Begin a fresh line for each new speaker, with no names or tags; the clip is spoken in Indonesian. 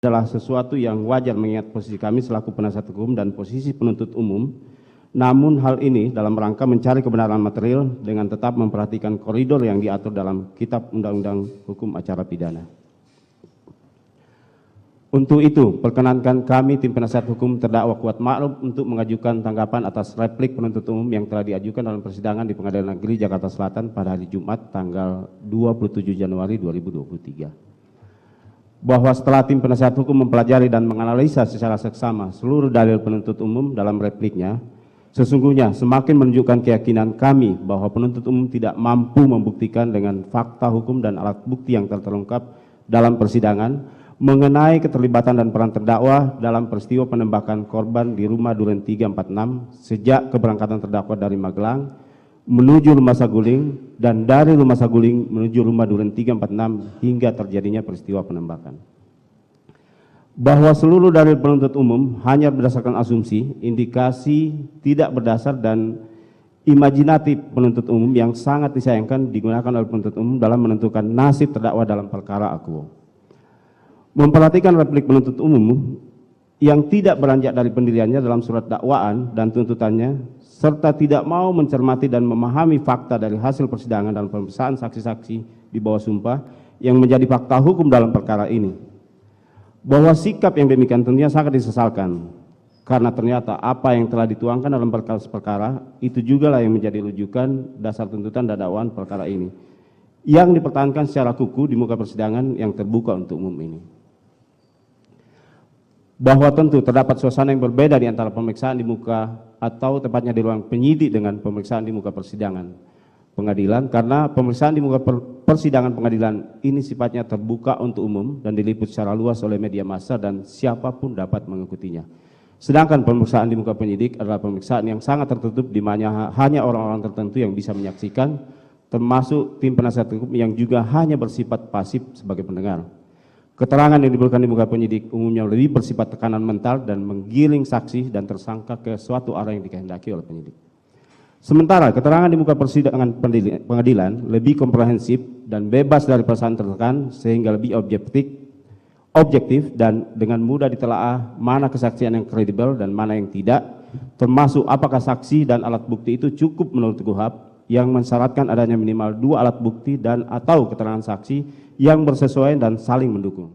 adalah sesuatu yang wajar mengingat posisi kami selaku penasihat hukum dan posisi penuntut umum. Namun hal ini dalam rangka mencari kebenaran material dengan tetap memperhatikan koridor yang diatur dalam Kitab Undang-Undang Hukum Acara Pidana. Untuk itu, perkenankan kami tim penasihat hukum terdakwa Kuat Ma'ruf untuk mengajukan tanggapan atas replik penuntut umum yang telah diajukan dalam persidangan di Pengadilan Negeri Jakarta Selatan pada hari Jumat tanggal 27 Januari 2023. Bahwa setelah tim penasihat hukum mempelajari dan menganalisa secara seksama seluruh dalil penuntut umum dalam repliknya, sesungguhnya semakin menunjukkan keyakinan kami bahwa penuntut umum tidak mampu membuktikan dengan fakta hukum dan alat bukti yang terungkap dalam persidangan mengenai keterlibatan dan peran terdakwa dalam peristiwa penembakan korban di rumah Duren 346 sejak keberangkatan terdakwa dari Magelang menuju rumah Saguling dan dari rumah Saguling menuju rumah Duren 346 hingga terjadinya peristiwa penembakan. Bahwa seluruh dalil penuntut umum hanya berdasarkan asumsi, indikasi tidak berdasar dan imajinatif penuntut umum yang sangat disayangkan digunakan oleh penuntut umum dalam menentukan nasib terdakwa dalam perkara akuo. Memperhatikan replik penuntut umum yang tidak beranjak dari pendiriannya dalam surat dakwaan dan tuntutannya, serta tidak mau mencermati dan memahami fakta dari hasil persidangan dan pemeriksaan saksi-saksi di bawah sumpah yang menjadi fakta hukum dalam perkara ini. Bahwa sikap yang demikian tentunya sangat disesalkan, karena ternyata apa yang telah dituangkan dalam perkara itu juga lah yang menjadi rujukan dasar tuntutan dan dakwaan perkara ini, yang dipertahankan secara kukuh di muka persidangan yang terbuka untuk umum ini. Bahwa tentu terdapat suasana yang berbeda di antara pemeriksaan di muka atau tepatnya di ruang penyidik dengan pemeriksaan di muka persidangan pengadilan, karena pemeriksaan di muka persidangan pengadilan ini sifatnya terbuka untuk umum dan diliput secara luas oleh media massa dan siapapun dapat mengikutinya. Sedangkan pemeriksaan di muka penyidik adalah pemeriksaan yang sangat tertutup di mana hanya orang-orang tertentu yang bisa menyaksikan, termasuk tim penasihat hukum yang juga hanya bersifat pasif sebagai pendengar. Keterangan yang diberikan di muka penyidik umumnya lebih bersifat tekanan mental dan menggiring saksi dan tersangka ke suatu arah yang dikehendaki oleh penyidik. Sementara keterangan di muka persidangan pengadilan lebih komprehensif dan bebas dari perasaan tertekan sehingga lebih objektif dan dengan mudah ditelaah mana kesaksian yang kredibel dan mana yang tidak, termasuk apakah saksi dan alat bukti itu cukup menurut KUHAP yang mensyaratkan adanya minimal 2 alat bukti dan atau keterangan saksi yang bersesuaian dan saling mendukung.